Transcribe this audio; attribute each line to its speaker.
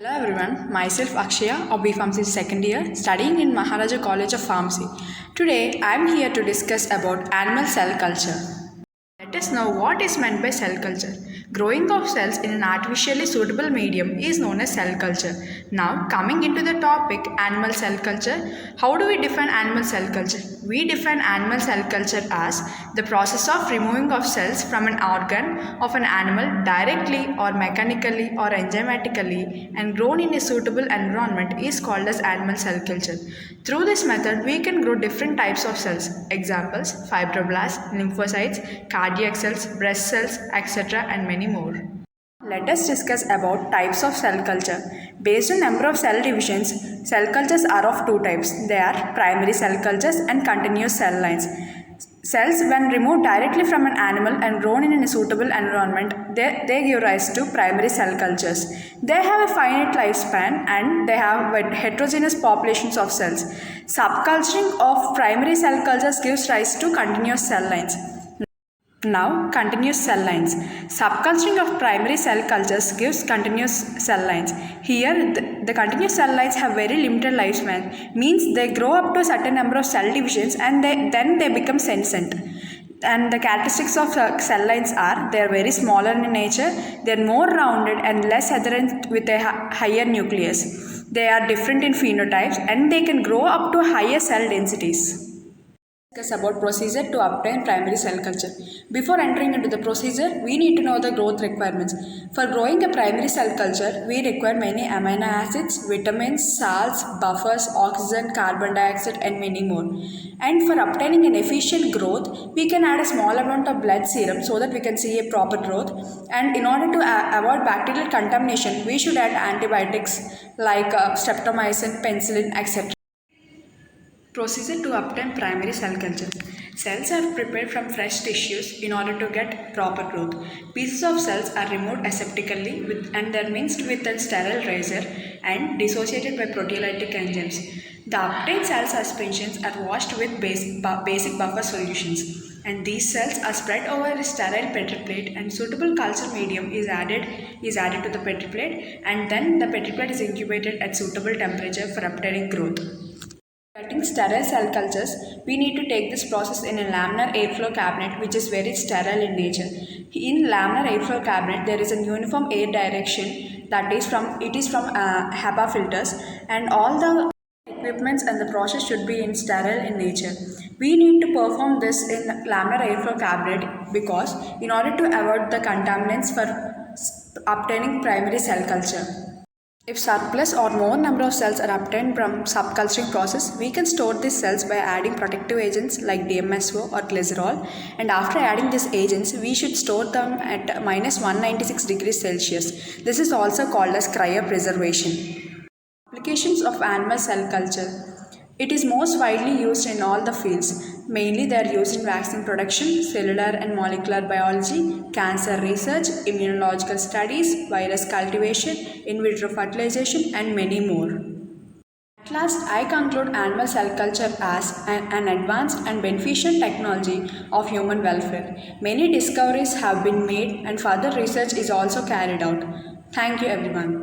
Speaker 1: Hello everyone, myself Akshaya of B Pharmacy second year studying in Maharaja College of Pharmacy. Today I am here to discuss about animal cell culture. Let us know what is meant by cell culture. Growing of cells in an artificially suitable medium is known as cell culture. Now, coming into the topic animal cell culture, how do we define animal cell culture? We define animal cell culture as the process of removing of cells from an organ of an animal directly or mechanically or enzymatically and grown in a suitable environment is called as animal cell culture. Through this method, we can grow different types of cells. Examples, fibroblasts, lymphocytes, cardiac cells, breast cells, etc. and many more. Let us discuss about types of cell culture. Based on number of cell divisions, cell cultures are of two types. They are primary cell cultures and continuous cell lines. Cells, when removed directly from an animal and grown in a suitable environment, they give rise to primary cell cultures. They have a finite lifespan and they have heterogeneous populations of cells. Subculturing of primary cell cultures gives rise to continuous cell lines. Now, continuous cell lines. Subculturing of primary cell cultures gives continuous cell lines. Here, the continuous cell lines have very limited lifespan, means they grow up to a certain number of cell divisions and then they become senescent. And the characteristics of cell lines are they are very smaller in nature, they are more rounded and less adherent with a higher nucleus. They are different in phenotypes and they can grow up to higher cell densities. Discuss about procedure to obtain primary cell culture. Before entering into the procedure, we need to know the growth requirements. For growing a primary cell culture, we require many amino acids, vitamins, salts, buffers, oxygen, carbon dioxide and many more. And for obtaining an efficient growth, we can add a small amount of blood serum so that we can see a proper growth. And in order to avoid bacterial contamination, we should add antibiotics like streptomycin, penicillin, etc. Procedure to obtain primary cell culture. Cells are prepared from fresh tissues in order to get proper growth. Pieces of cells are removed aseptically and they are mixed with a sterile razor and dissociated by proteolytic enzymes. The obtained cell suspensions are washed with basic buffer solutions, and these cells are spread over a sterile Petri plate and suitable culture medium is added to the Petri plate, and then the Petri plate is incubated at suitable temperature for obtaining growth. Cutting sterile cell cultures, we need to take this process in a laminar airflow cabinet which is very sterile in nature. In laminar airflow cabinet, there is a uniform air direction that is from HEPA filters, and all the equipments and the process should be in sterile in nature. We need to perform this in laminar airflow cabinet because in order to avoid the contaminants for obtaining primary cell culture. If surplus or more number of cells are obtained from subculturing process, we can store these cells by adding protective agents like DMSO or glycerol, and after adding these agents, we should store them at minus 196 degrees Celsius. This is also called as cryopreservation. Applications of animal cell culture. It is most widely used in all the fields. Mainly they are used in vaccine production, cellular and molecular biology, cancer research, immunological studies, virus cultivation, in vitro fertilization and many more. At last, I conclude animal cell culture as an advanced and beneficial technology of human welfare. Many discoveries have been made and further research is also carried out. Thank you everyone.